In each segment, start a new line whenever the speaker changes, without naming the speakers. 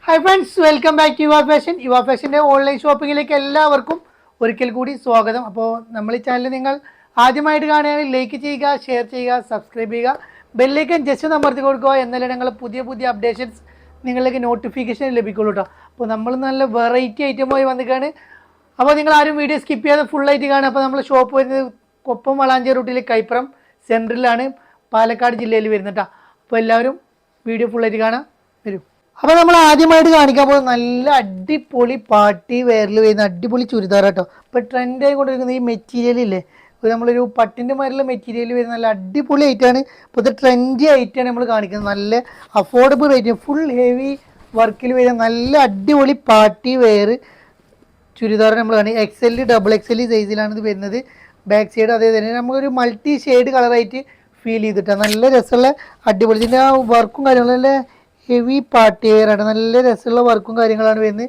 Hi friends, welcome back to Yuva fashion. Yuva ഫാഷൻ്റെ online ഷോപ്പിങ്ങിലേക്ക് എല്ലാവർക്കും ഒരിക്കൽ കൂടി സ്വാഗതം. അപ്പോൾ നമ്മൾ ഈ ചാനൽ നിങ്ങൾ ആദ്യമായിട്ട് കാണുകയാണെങ്കിൽ ലൈക്ക് ചെയ്യുക, ഷെയർ ചെയ്യുക, സബ്സ്ക്രൈബ് ചെയ്യുക, ബെല്ലൈക്കൻ ജസ്റ്റ് ഒന്ന് അമർത്തി കൊടുക്കുക. എന്നാലേ ഞങ്ങൾ പുതിയ പുതിയ അപ്ഡേഷൻസ് നിങ്ങളിലേക്ക് നോട്ടിഫിക്കേഷൻ ലഭിക്കുള്ളൂ കേട്ടോ. അപ്പോൾ നമ്മൾ നല്ല വെറൈറ്റി ഐറ്റമായി വന്നിട്ടാണ്. അപ്പോൾ നിങ്ങൾ ആരും വീഡിയോ സ്കിപ്പ് ചെയ്യാതെ ഫുള്ളായിട്ട് കാണുക. അപ്പോൾ നമ്മൾ ഷോപ്പ് വരുന്നത് കൊപ്പം വളാഞ്ചേരി റൂട്ടിൽ കൈപ്പുറം സെൻറ്ററിലാണ്, പാലക്കാട് ജില്ലയിൽ വരുന്നത് കേട്ടോ. അപ്പോൾ എല്ലാവരും വീഡിയോ ഫുള്ളായിട്ട് കാണാൻ വരും. അപ്പോൾ നമ്മൾ ആദ്യമായിട്ട് കാണിക്കാൻ പോകുന്നത് നല്ല അടിപൊളി പാർട്ടി വെയറിൽ വരുന്ന അടിപൊളി ചുരിദാർ കേട്ടോ. ഇപ്പോൾ ട്രെൻഡായി കൊണ്ടിരിക്കുന്ന ഈ മെറ്റീരിയൽ ഇല്ലേ, ഇപ്പോൾ നമ്മളൊരു പട്ടിൻ്റെ മാതിരിയുള്ള മെറ്റീരിയൽ വരുന്ന നല്ല അടിപൊളി ഐറ്റാണ്. ഇപ്പോൾ ഇത് ട്രെൻഡി ഐറ്റാണ് നമ്മൾ കാണിക്കുന്നത്. നല്ല അഫോർഡബിൾ റേറ്റ്, ഫുൾ ഹെവി വർക്കിൽ വരുന്ന നല്ല അടിപൊളി പാർട്ടി വെയർ ചുരിദാർ നമ്മൾ കാണുന്നത്. XL, XXL സൈസിലാണ് ഇത് വരുന്നത്. ബാക്ക് സൈഡ് അതേപോലെ നമുക്കൊരു മൾട്ടി ഷെയ്ഡ് കളറായിട്ട് ഫീൽ ചെയ്തിട്ടാണ്. നല്ല രസമുള്ള അടിപൊളി ഇതിൻ്റെ ആ വർക്കും കാര്യങ്ങളും നല്ല ഹെവി പാർട്ടി വെയറാണ്. നല്ല രസമുള്ള വർക്കും കാര്യങ്ങളാണ് വരുന്നത്.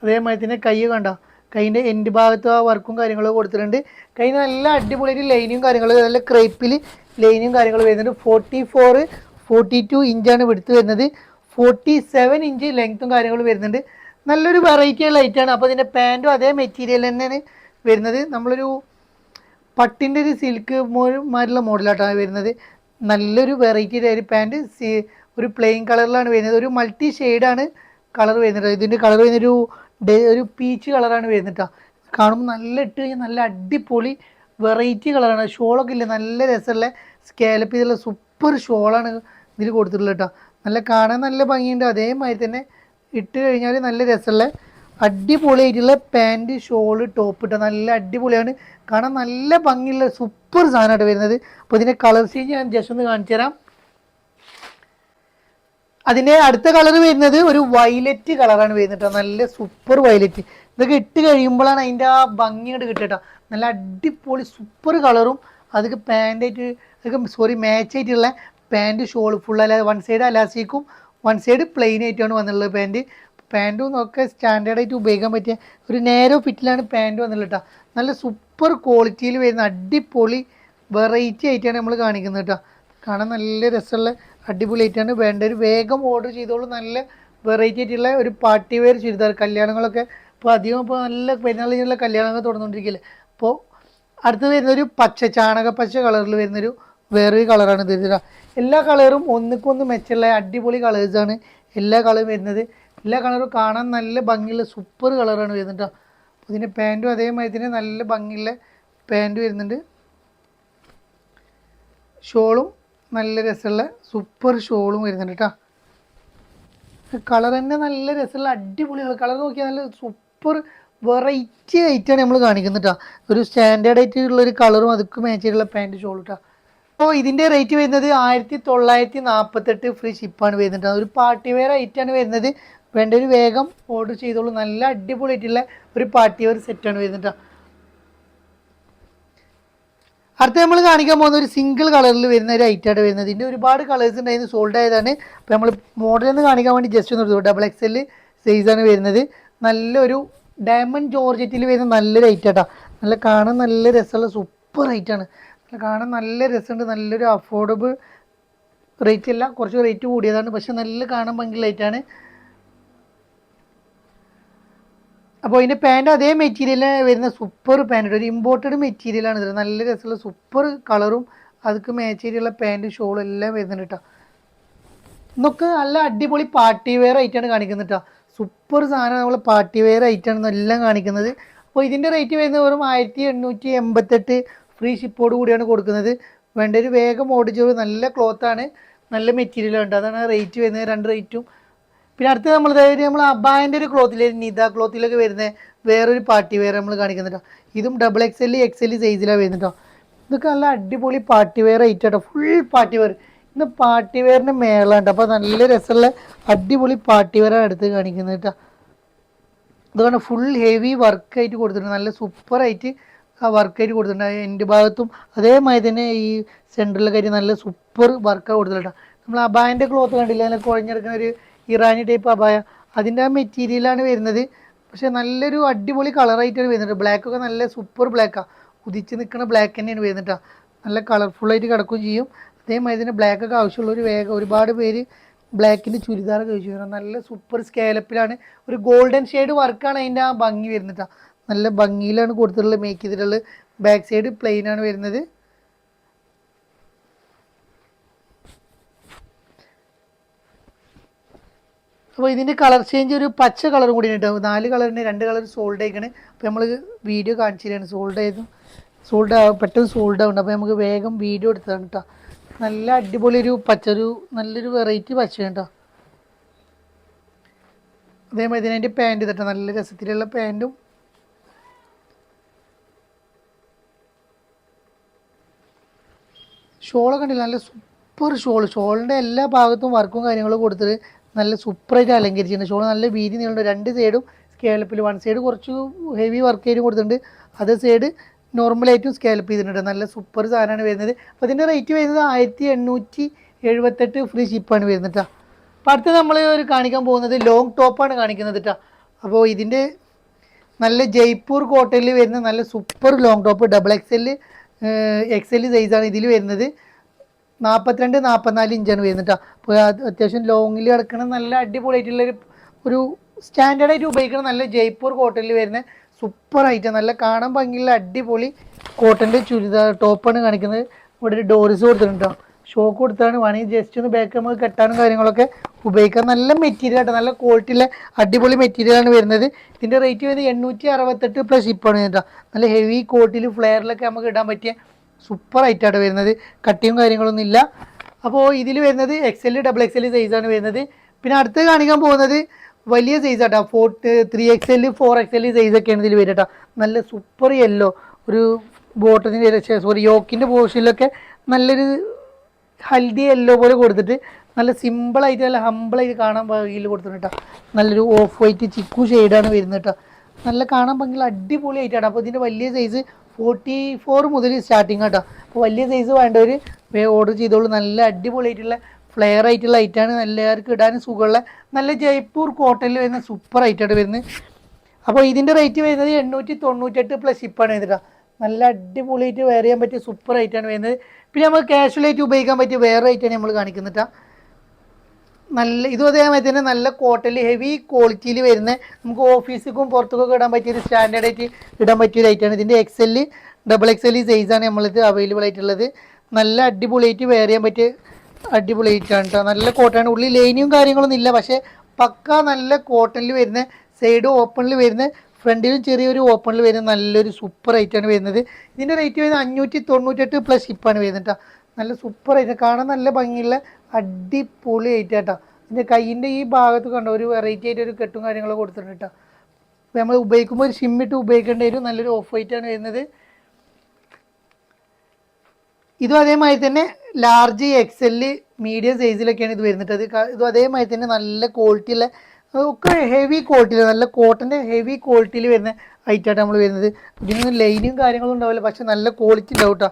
അതേമാതിരി തന്നെ കൈ കണ്ട, കൈൻ്റെ എൻഡ് ഭാഗത്ത് ആ വർക്കും കാര്യങ്ങളൊക്കെ കൊടുത്തിട്ടുണ്ട്. കൈ നല്ല അടിപൊളിയായിട്ട് ലൈനും കാര്യങ്ങളും നല്ല ക്രേപ്പിൽ ലൈനും കാര്യങ്ങളും വരുന്നുണ്ട്. 44, 42 ഇഞ്ചാണ് വിടുത്ത് വരുന്നത്. 47 ഇഞ്ച് ലെങ്ത്തും കാര്യങ്ങളും വരുന്നുണ്ട്. നല്ലൊരു വെറൈറ്റി ലൈറ്റാണ്. അപ്പോൾ ഇതിൻ്റെ പാൻറ്റും അതേ മെറ്റീരിയൽ തന്നെയാണ് വരുന്നത്. നമ്മളൊരു പട്ടിൻ്റെ ഒരു സിൽക്ക് മാതിരിയുള്ള മോഡലായിട്ടാണ് വരുന്നത്. നല്ലൊരു വെറൈറ്റി ഒരു പാൻറ്റ് ഒരു പ്ലെയിൻ കളറിലാണ് വരുന്നത്. ഒരു മൾട്ടി ഷെയ്ഡാണ് കളർ വരുന്നത്. ഇതിൻ്റെ കളർ വരുന്നൊരു ഒരു പീച്ച് കളറാണ് വരുന്നത്. കാണുമ്പോൾ നല്ല ഇട്ട് കഴിഞ്ഞാൽ നല്ല അടിപൊളി വെറൈറ്റി കളറാണ്. ഷോളൊക്കെ ഇല്ല, നല്ല രസമുള്ള സ്കാലപ്പ് ചെയ്തുള്ള സൂപ്പർ ഷോളാണ് ഇതിൽ കൊടുത്തിട്ടുള്ളത് കേട്ടോ. നല്ല കാണാൻ നല്ല ഭംഗിയുണ്ട്. അതേമാതിരി തന്നെ ഇട്ട് കഴിഞ്ഞാൽ നല്ല രസമുള്ള അടിപൊളിയായിട്ടുള്ള പാൻറ്റ്, ഷോള്, ടോപ്പ് ഇട്ട നല്ല അടിപൊളിയാണ്. കാണാൻ നല്ല ഭംഗിയുള്ള സൂപ്പർ സാധനമായിട്ട് വരുന്നത്. അപ്പോൾ ഇതിൻ്റെ കളർ ചേഞ്ച് ഞാൻ ജസ്റ്റ് ഒന്ന് കാണിച്ചു തരാം. അതിൻ്റെ അടുത്ത കളർ വരുന്നത് ഒരു വയലറ്റ് കളറാണ് വരുന്നത്. നല്ല സൂപ്പർ വയലറ്റ്. ഇതൊക്കെ ഇട്ട് കഴിയുമ്പോഴാണ് അതിൻ്റെ ആ ഭംഗി ഇങ്ങോട്ട് കിട്ടുക. നല്ല അടിപൊളി സൂപ്പർ കളറും അതൊക്കെ പാൻറ്റായിട്ട് അതൊക്കെ മാച്ച് ആയിട്ടുള്ള പാൻറ്റ്, ഷോൾ ഫുൾ അല്ല, വൺ സൈഡ് അലാസ്റ്റിക്കും വൺ സൈഡ് പ്ലെയിൻ ആയിട്ടാണ് വന്നിട്ടുള്ളത്. പാൻറ്റും ഒക്കെ സ്റ്റാൻഡേർഡായിട്ട് ഉപയോഗിക്കാൻ പറ്റിയ ഒരു നേരോ ഫിറ്റിലാണ് പാൻറ്റ് വന്നിട്ടുള്ളത് കേട്ടോ. നല്ല സൂപ്പർ ക്വാളിറ്റിയിൽ വരുന്ന അടിപൊളി വെറൈറ്റി ആയിട്ടാണ് നമ്മൾ കാണിക്കുന്നത് കേട്ടോ. കാണാൻ നല്ല രസമുള്ള അടിപൊളിയായിട്ടാണ്. വേണ്ട ഒരു വേഗം ഓർഡർ ചെയ്തോളൂ. നല്ല വെറൈറ്റി ആയിട്ടുള്ള ഒരു പാർട്ടി വെയർ ചുരിദാർ. കല്യാണങ്ങളൊക്കെ ഇപ്പോൾ അധികം ഇപ്പോൾ നല്ല പെരുന്നാളിലുള്ള കല്യാണങ്ങൾ തുടർന്നുകൊണ്ടിരിക്കില്ലേ. അപ്പോൾ അടുത്ത് വരുന്നൊരു പച്ച, ചാണകപ്പച്ച കളറിൽ വരുന്നൊരു വേറൊരു കളറാണ് ഇത്. എല്ലാ കളറും ഒന്നിക്കൊന്ന് മെച്ചുള്ള അടിപൊളി കളേഴ്സാണ് എല്ലാ കളറും വരുന്നത്. എല്ലാ കളറും കാണാൻ നല്ല ഭംഗിയുള്ള സൂപ്പർ കളറാണ് വരുന്നത്. അപ്പോൾ ഇതിൻ്റെ പാൻറ്റും അതേമാതിരി തന്നെ നല്ല ഭംഗിയുള്ള പാൻറ്റ് വരുന്നുണ്ട്. ഷോളും നല്ല രസമുള്ള സൂപ്പർ ഷോളും വരുന്നുണ്ട് കേട്ടോ. കളർ തന്നെ നല്ല രസമുള്ള അടിപൊളി കളർ നോക്കിയാൽ നല്ല സൂപ്പർ വെറൈറ്റി ആയിട്ടാണ് നമ്മൾ കാണിക്കുന്നത് കേട്ടോ. ഒരു സ്റ്റാൻഡേർഡ് ആയിട്ടുള്ളൊരു കളറും അതൊക്കെ മാച്ച് ചെയ്തിട്ടുള്ള പാൻറ്റ്, ഷോൾ കേട്ടോ. അപ്പോൾ ഇതിൻ്റെ റേറ്റ് വരുന്നത് 1948 ഫ്രീ ഷിപ്പാണ് വരുന്നത്. ഒരു പാർട്ടി വെയർ ആയിട്ടാണ് വരുന്നത്. വേണ്ട ഒരു വേഗം ഓർഡർ ചെയ്തോളൂ. നല്ല അടിപൊളിയായിട്ടുള്ള ഒരു പാർട്ടി വെയർ സെറ്റാണ് വരുന്നത് കേട്ടോ. അടുത്ത നമ്മൾ കാണിക്കാൻ പോകുന്ന ഒരു സിംഗിൾ കളറിൽ വരുന്ന ഒരു ഐറ്റാണ് വരുന്നത്. ഇതിൻ്റെ ഒരുപാട് കളേഴ്സ് ഉണ്ടായിരുന്നു, സോൾഡ് ആയതാണ്. അപ്പോൾ നമ്മൾ മോഡലെന്ന് കാണിക്കാൻ വേണ്ടി ജസ്റ്റ് ഒന്ന് എടുത്തു. XXL സൈസാണ് വരുന്നത്. നല്ലൊരു ഡയമണ്ട് ജോർജറ്റിൽ വരുന്ന നല്ലൊരു ഐറ്റാട്ടോ. നല്ല കാണാൻ നല്ല രസമുള്ള സൂപ്പർ ഐറ്റാണ്. കാണാൻ നല്ല രസമുണ്ട്. നല്ലൊരു അഫോർഡബിൾ റേറ്റ് അല്ല, കുറച്ച് റേറ്റ് കൂടിയതാണ്, പക്ഷെ നല്ല കാണാൻ ഭംഗിയുള്ള ഐറ്റാണ്. അപ്പോൾ ഇതിൻ്റെ പാൻറ്റ് അതേ മെറ്റീരിയൽ വരുന്ന സൂപ്പർ പാൻറ്റ്, ഒരു ഇമ്പോർട്ടഡ് മെറ്റീരിയലാണ് ഇത്. നല്ല രസമുള്ള സൂപ്പർ കളറും അതൊക്കെ മാച്ച് ചെയ്തിട്ടുള്ള പാൻറ്റ്, ഷോളും എല്ലാം വരുന്നുണ്ട് കേട്ടോ. ഇന്നൊക്കെ നല്ല അടിപൊളി പാർട്ടി വെയർ ആയിട്ടാണ് കാണിക്കുന്നത് കേട്ടോ. സൂപ്പർ സാധനം നമ്മൾ പാർട്ടി വെയർ ആയിട്ടാണ് എല്ലാം കാണിക്കുന്നത്. അപ്പോൾ ഇതിൻ്റെ റേറ്റ് വരുന്നത് വെറും 1888 ഫ്രീ ഷിപ്പോട് കൂടിയാണ് കൊടുക്കുന്നത്. വേണ്ട ഒരു വേഗം ഓടിച്ചോളൂ. നല്ല ക്ലോത്താണ്, നല്ല മെറ്റീരിയലുണ്ട്. അതാണ് റേറ്റ് വരുന്നത്, രണ്ട് റേറ്റും. പിന്നെ അടുത്ത് നമ്മൾ അബായൻ്റെ ഒരു ക്ലോത്തിൽ, നിത ക്ലോത്തിലൊക്കെ വരുന്ന വേറൊരു പാർട്ടി വെയർ നമ്മൾ കാണിക്കുന്നുണ്ടോ. ഇതും XXL, XL സൈസിലാണ് വരുന്നുണ്ടോ. ഇതൊക്കെ നല്ല അടിപൊളി പാർട്ടി വെയർ ആയിട്ടോ. Full party wear. ഇന്ന് പാർട്ടി വെയറിൻ്റെ മേളുണ്ട്. അപ്പോൾ നല്ല രസമുള്ള അടിപൊളി പാർട്ടി വെയറാണ് എടുത്ത് കാണിക്കുന്നത് കേട്ടോ. ഇതുകൊണ്ട് ഫുൾ ഹെവി വർക്കായിട്ട് കൊടുത്തിട്ടുണ്ട്. നല്ല സൂപ്പറായിട്ട് ആ വർക്കായിട്ട് കൊടുത്തിട്ടുണ്ട്. എൻ്റെ ഭാഗത്തും അതേമാതിരി തന്നെ ഈ സെൻറ്ററിലെ കാര്യം നല്ല സൂപ്പർ വർക്കാണ് കൊടുത്തിട്ടുണ്ട്. നമ്മൾ അബായൻ്റെ ക്ലോത്ത് കണ്ടില്ല, നല്ല കുഴഞ്ഞെടുക്കുന്ന ഒരു ഇറാനി ടൈപ്പ് അബായ, അതിൻ്റെ ആ മെറ്റീരിയലാണ് വരുന്നത്. പക്ഷേ നല്ലൊരു അടിപൊളി കളറായിട്ടാണ് വരുന്നത്. ബ്ലാക്കൊക്കെ നല്ല സൂപ്പർ ബ്ലാക്കാണ്, ഉദിച്ച് നിൽക്കുന്ന ബ്ലാക്ക് തന്നെയാണ് വരുന്നത്. നല്ല കളർഫുള്ളായിട്ട് കിടക്കുകയും ചെയ്യും. അതേമാതിരി തന്നെ ബ്ലാക്കൊക്കെ ആവശ്യമുള്ളൊരു വേഗം ഒരുപാട് പേര് ബ്ലാക്കിൻ്റെ ചുരിദാറൊക്കെ ചോദിച്ചു തരാം. നല്ല സൂപ്പർ സ്കാലപ്പിലാണ്, ഒരു ഗോൾഡൻ ഷെയ്ഡ് വർക്കാണ് അതിൻ്റെ ആ ഭംഗി വരുന്നത്. നല്ല ഭംഗിയിലാണ് കൊടുത്തിട്ടുള്ളത്, മേക്ക് ചെയ്തിട്ടുള്ളത്. ബാക്ക് സൈഡ് പ്ലെയിൻ ആണ് വരുന്നത്. അപ്പോൾ ഇതിൻ്റെ കളർ ചേഞ്ച് ഒരു പച്ച കളറും കൂടി ഉണ്ടാവും. 4 കളറിന് 2 കളർ സോൾഡ് ആയിക്കാണ്. അപ്പോൾ നമ്മൾ വീഡിയോ കാണിച്ചു തരാണ്. സോൾഡ് പെട്ടെന്ന് സോൾഡ് ആവുന്നുണ്ട്. അപ്പോൾ നമുക്ക് വേഗം വീഡിയോ എടുത്തതാണ് കേട്ടോ. നല്ല അടിപൊളി ഒരു പച്ച, ഒരു നല്ലൊരു വെറൈറ്റി പച്ചയാണ് കേട്ടോ. അതേമാതിരി തന്നെ അതിൻ്റെ പാൻറ് തട്ടോ, നല്ല രസത്തിലുള്ള പാൻറ്റും ഷോളൊക്കെ ഉണ്ടല്ലോ, നല്ല സൂപ്പർ ഷോളിൻ്റെ എല്ലാ ഭാഗത്തും വർക്കും കാര്യങ്ങളും കൊടുത്തിട്ട് നല്ല സൂപ്പറായിട്ട് അലങ്കരിച്ചിട്ടുണ്ട്. ഷോൾ നല്ല വീതി നീളുണ്ട്. 2 സൈഡും സ്കാലപ്പിൽ, 1 സൈഡ് കുറച്ച് ഹെവി വർക്ക് ആയിട്ട് കൊടുത്തിട്ടുണ്ട്, അതേ സൈഡ് നോർമലായിട്ടും സ്കാലപ്പ് ചെയ്തിട്ടുണ്ട്. നല്ല സൂപ്പർ സാധനമാണ് വരുന്നത്. അപ്പോൾ ഇതിൻ്റെ റേറ്റ് വരുന്നത് 1878 ഫ്രീ ഷിപ്പാണ് വരുന്നത് കേട്ടോ. അപ്പോൾ അടുത്ത് നമ്മൾ ഒരു കാണിക്കാൻ പോകുന്നത് ലോങ് ടോപ്പാണ് കാണിക്കുന്നത് കേട്ടോ. അപ്പോൾ ഇതിൻ്റെ നല്ല ജയ്പൂർ കോട്ടണിൽ വരുന്ന നല്ല super long top, double XL സൈസാണ് ഇതിൽ വരുന്നത്. 42-44 ഇഞ്ചാണ് വരുന്നത് കേട്ടോ. അപ്പോൾ അത്യാവശ്യം ലോങ്ങിൽ കിടക്കണം, നല്ല അടിപൊളിയായിട്ടുള്ളൊരു ഒരു സ്റ്റാൻഡേർഡായിട്ട് ഉപയോഗിക്കണം നല്ല ജയ്പൂർ കോട്ടണിൽ വരുന്ന സൂപ്പർ ഐറ്റം, നല്ല കാണാൻ ഭംഗിയുള്ള അടിപൊളി കോട്ടൻ്റെ ചുരിദാർ ടോപ്പാണ് കാണിക്കുന്നത്. ഇവിടെ ഒരു ഡോറിസ് കൊടുത്തിട്ടുണ്ട് കേട്ടോ, ഷോക്ക് കൊടുത്താണ്. വേണമെങ്കിൽ ജസ്റ്റ് ഒന്ന് ബാക്ക് നമുക്ക് കെട്ടാനും കാര്യങ്ങളൊക്കെ ഉപയോഗിക്കാം. നല്ല മെറ്റീരിയൽ ആട്ടോ, നല്ല ക്വാളിറ്റിയിലെ അടിപൊളി മെറ്റീരിയലാണ് വരുന്നത്. ഇതിൻ്റെ റേറ്റ് വരുന്നത് 868 പ്ലസ് ഷിപ്പാണ് കേട്ടോ. നല്ല ഹെവി ക്വാളിറ്റിയിൽ ഫ്ലെയറിലൊക്കെ നമുക്ക് ഇടാൻ പറ്റിയ സൂപ്പർ ഐറ്റാണ് വരുന്നത്. കട്ടിയും കാര്യങ്ങളൊന്നും ഇല്ല. അപ്പോൾ ഇതിൽ വരുന്നത് XL, XXL സൈസാണ് വരുന്നത്. പിന്നെ അടുത്ത് കാണിക്കാൻ പോകുന്നത് വലിയ സൈസ് ആട്ടോ, 3XL 4XL സൈസൊക്കെയാണ് ഇതിൽ വരിക കേട്ടോ. നല്ല സൂപ്പർ യെല്ലോ, ഒരു ബോട്ടത്തിൻ്റെ യോക്കിൻ്റെ പോർഷനിലൊക്കെ നല്ലൊരു ഹൽദി യെല്ലോ പോലെ കൊടുത്തിട്ട് നല്ല സിമ്പിളായിട്ട് നല്ല ഹമ്പിളായിട്ട് കാണാൻ ഭംഗിയിൽ കൊടുത്തിട്ടുണ്ട് കേട്ടോ. നല്ലൊരു ഓഫ് വൈറ്റ് ചിക്കു ഷെയ്ഡാണ് വരുന്നത് കേട്ടോ. നല്ല കാണാൻ ഭംഗിയുള്ള അടിപൊളിയായിട്ടാണ്. അപ്പോൾ ഇതിൻ്റെ വലിയ സൈസ് 44 മുതൽ സ്റ്റാർട്ടിങ് കേട്ടോ. അപ്പോൾ വലിയ സൈസ് വേണ്ടവർ ഓർഡർ ചെയ്തോളൂ. നല്ല അടിപൊളിയായിട്ടുള്ള ഫ്ലെയർ ആയിട്ടുള്ള ഐറ്റാണ്, എല്ലാവർക്കും ഇടാനും സുഖമുള്ള നല്ല ജയ്പൂർ കോട്ടണിൽ വരുന്ന സൂപ്പർ ഐറ്റാണ് വരുന്നത്. അപ്പോൾ ഇതിൻ്റെ റേറ്റ് വരുന്നത് 898 പ്ലസ് ഷിപ്പാണ് വരുന്നത്. നല്ല അടിപൊളിയായിട്ട് വെയർ ചെയ്യാൻ പറ്റിയ സൂപ്പർ ഐറ്റാണ് വരുന്നത്. പിന്നെ നമുക്ക് കാഷ്വലായിട്ട് ഉപയോഗിക്കാൻ പറ്റിയ വേറെ ഐറ്റാണ് നമ്മൾ കാണിക്കുന്നത്. നല്ല ഇതും അതേമാതിരി തന്നെ നല്ല കോട്ടണിൽ ഹെവി ക്വാളിറ്റിയിൽ വരുന്ന നമുക്ക് ഓഫീസിലും പുറത്തേക്കൊക്കെ ഇടാൻ പറ്റിയൊരു സ്റ്റാൻഡേർഡായിട്ട് ഇടാൻ പറ്റിയൊരു ഐറ്റാണ്. ഇതിൻ്റെ XL, XXL സൈസാണ് നമ്മളിത് അവൈലബിൾ ആയിട്ടുള്ളത്. നല്ല അടിപൊളിയായിട്ട് വെയർ ചെയ്യാൻ പറ്റിയ അടിപൊളിയായിട്ടാണ് കേട്ടോ. നല്ല കോട്ടൺ, ഉള്ളിൽ ലൈനിയും കാര്യങ്ങളൊന്നും ഇല്ല, പക്ഷേ പക്ക നല്ല കോട്ടണിൽ വരുന്ന, സൈഡ് ഓപ്പണിൽ വരുന്ന, ഫ്രണ്ടിലും ചെറിയൊരു ഓപ്പണിൽ വരുന്ന നല്ലൊരു സൂപ്പർ ഐറ്റാണ് വരുന്നത്. ഇതിൻ്റെ റേറ്റ് വരുന്നത് 598 പ്ലസ് ഷിപ്പാണ് വരുന്നത് കേട്ടോ. നല്ല സൂപ്പർ ഐറ്റം, കാണാൻ നല്ല ഭംഗിയുള്ള അടിപൊളി ഐറ്റം കേട്ടോ. ഇതിൻ്റെ കയ്യിൻ്റെ ഈ ഭാഗത്ത് കണ്ടോ ഒരു വെറൈറ്റി ആയിട്ട് ഒരു കെട്ടും കാര്യങ്ങളൊക്കെ കൊടുത്തിട്ടുണ്ട് കേട്ടോ. അപ്പോൾ നമ്മൾ ഉപയോഗിക്കുമ്പോൾ ഒരു ഷിമ്മിട്ട് ഉപയോഗിക്കേണ്ട ഒരു നല്ലൊരു ഓഫ് വൈറ്റാണ് വരുന്നത്. ഇതും അതേമാതിരി തന്നെ ലാർജ് XL മീഡിയം സൈസിലൊക്കെയാണ് ഇത് വരുന്നത്. ഇതും അതേമാതിരി തന്നെ നല്ല ക്വാളിറ്റിയുള്ള ഒക്കെ ഹെവി ക്വാളിറ്റിയിൽ, നല്ല കോട്ടൻ്റെ ഹെവി ക്വാളിറ്റിയിൽ വരുന്ന ഐറ്റാണ് നമ്മൾ വരുന്നത്. ഇതിനൊന്നും ലൈനും കാര്യങ്ങളും ഉണ്ടാവില്ല, പക്ഷെ നല്ല ക്വാളിറ്റി ഉണ്ടാവും കേട്ടോ.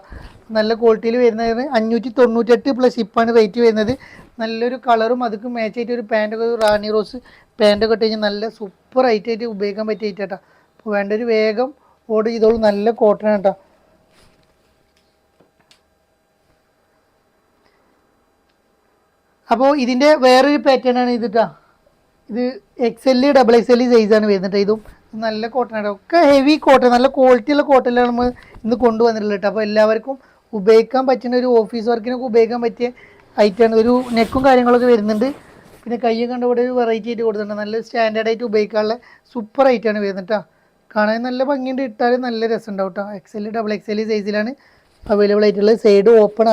നല്ല ക്വാളിറ്റിയിൽ വരുന്നത് 598 പ്ലസ് ഷിപ്പാണ് റേറ്റ് വരുന്നത്. നല്ലൊരു കളറും അതൊക്കെ മാച്ച് ആയിട്ട് ഒരു പാൻറ്റൊക്കെ, റാണി റോസ് പാൻറ്റൊക്കെ ഇട്ട് കഴിഞ്ഞാൽ നല്ല സൂപ്പർ ഐറ്റായിട്ട് ഉപയോഗിക്കാൻ പറ്റിയ ഐറ്റാട്ടോ. അപ്പോൾ വേണ്ടൊരു വേഗം ഓർഡർ ചെയ്തോളൂ. നല്ല കോട്ടൺ കേട്ടോ. അപ്പോൾ ഇതിൻ്റെ വേറൊരു പാറ്റേൺ ആണ് ഇത് കേട്ടോ. ഇത് XL, XXL സൈസാണ് വരുന്നത്. ഇതും നല്ല കോട്ടനാണ്, ഒക്കെ ഹെവി കോട്ടൺ, നല്ല ക്വാളിറ്റിയുള്ള കോട്ടണിലാണ് നമ്മൾ ഇന്ന് കൊണ്ടുവന്നിട്ടുള്ളത് കേട്ടോ. അപ്പോൾ എല്ലാവർക്കും ഉപയോഗിക്കാൻ പറ്റുന്ന ഒരു ഓഫീസ് വർക്കിനൊക്കെ ഉപയോഗിക്കാൻ പറ്റിയ ഐറ്റാണ്. ഒരു നെക്കും കാര്യങ്ങളൊക്കെ വരുന്നുണ്ട്. പിന്നെ കയ്യൊക്കെ കണ്ട ഇവിടെ ഒരു വെറൈറ്റി ആയിട്ട് കൊടുത്തിട്ടുണ്ട്. നല്ല സ്റ്റാൻഡേർഡായിട്ട് ഉപയോഗിക്കാനുള്ള സൂപ്പർ ഐറ്റാണ് വരുന്നത് കേട്ടോ. കാണാൻ നല്ല ഭംഗിയുണ്ട്, ഇട്ടാലും നല്ല രസം ഉണ്ടാവും കേട്ടോ. XL, XXL സൈസിലാണ് അവൈലബിൾ ആയിട്ടുള്ളത്. സൈഡ് ഓപ്പൺ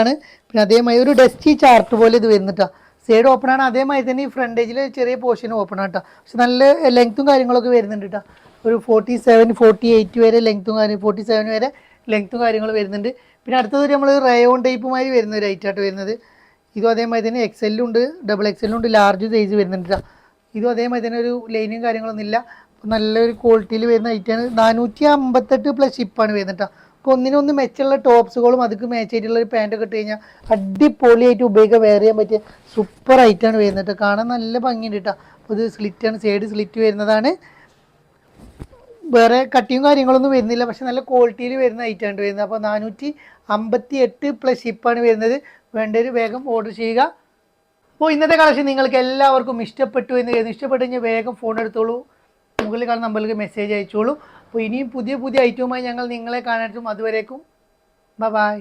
ആണ്. പിന്നെ അതേമാതിരി ഒരു ഡസ്റ്റി ചാർട്ട് പോലെ ഇത് വരുന്നുട്ടോ. സൈഡ് ഓപ്പൺ ആണ്, അതേമാതിരി തന്നെ ഈ ഫ്രണ്ടേജിൽ ചെറിയ പോർഷൻ ഓപ്പൺ ആണ് കേട്ടോ. പക്ഷെ നല്ല ലെങ്ത്തും കാര്യങ്ങളൊക്കെ വരുന്നുണ്ട് കേട്ടോ. ഒരു 47, 48 വരെ ലെങ്ത്തും 47 വരെ ലെങ്ത്തും കാര്യങ്ങൾ വരുന്നുണ്ട്. പിന്നെ അടുത്തത് നമ്മൾ റയോൺ ടൈപ്പുമായി വരുന്ന ഒരു ഐറ്റായിട്ട് വരുന്നത്. ഇതും അതേമാതിരി തന്നെ XL ഉണ്ട്, XXL ഉണ്ട്, ലാർജ് സൈസ് വരുന്നുണ്ട് കേട്ടോ. ഇതും അതേമാതിരി തന്നെ ഒരു ലൈനും കാര്യങ്ങളൊന്നും ഇല്ല, നല്ലൊരു ക്വാളിറ്റിയിൽ വരുന്ന ഐറ്റാണ്. 458 പ്ലസ് ഷിപ്പാണ് വരുന്നത് കേട്ടോ. അപ്പോൾ ഒന്നിനൊന്ന് മെച്ചുള്ള ടോപ്സുകളും അതൊക്കെ മാച്ച് ആയിട്ടുള്ള ഒരു പാൻറ്റൊക്കെ ഇട്ട് കഴിഞ്ഞാൽ അടിപൊളിയായിട്ട് ഉപയോഗിക്കാൻ വെയർ ചെയ്യാൻ പറ്റിയ സൂപ്പർ ഐറ്റാണ് വരുന്നത്. കാണാൻ നല്ല ഭംഗിയുണ്ട് കേട്ടോ. അപ്പോൾ ഇത് സ്ലിറ്റാണ്, സൈഡ് സ്ലിറ്റ് വരുന്നതാണ്. വേറെ കട്ടിയും കാര്യങ്ങളൊന്നും വരുന്നില്ല, പക്ഷെ നല്ല ക്വാളിറ്റിയിൽ വരുന്ന ഐറ്റാണ് വരുന്നത്. അപ്പോൾ 458 പ്ലസ് ഷിപ്പാണ് വരുന്നത്. വേണ്ടവർ വേഗം ഓർഡർ ചെയ്യുക. അപ്പോൾ ഇന്നത്തെ കളക്ഷൻ നിങ്ങൾക്ക് എല്ലാവർക്കും ഇഷ്ടപ്പെട്ടു എന്ന് കരുതുന്നു. ഇഷ്ടപ്പെട്ടു കഴിഞ്ഞാൽ വേഗം ഫോൺ എടുത്തോളൂ, മുകളിൽ കാണുന്ന നമ്പറിലേക്ക് മെസ്സേജ് അയച്ചോളൂ. അപ്പോൾ ഇനിയും പുതിയ പുതിയ ഐറ്റവുമായി ഞങ്ങൾ നിങ്ങളെ കാണാനും. അതുവരേക്കും ബൈ.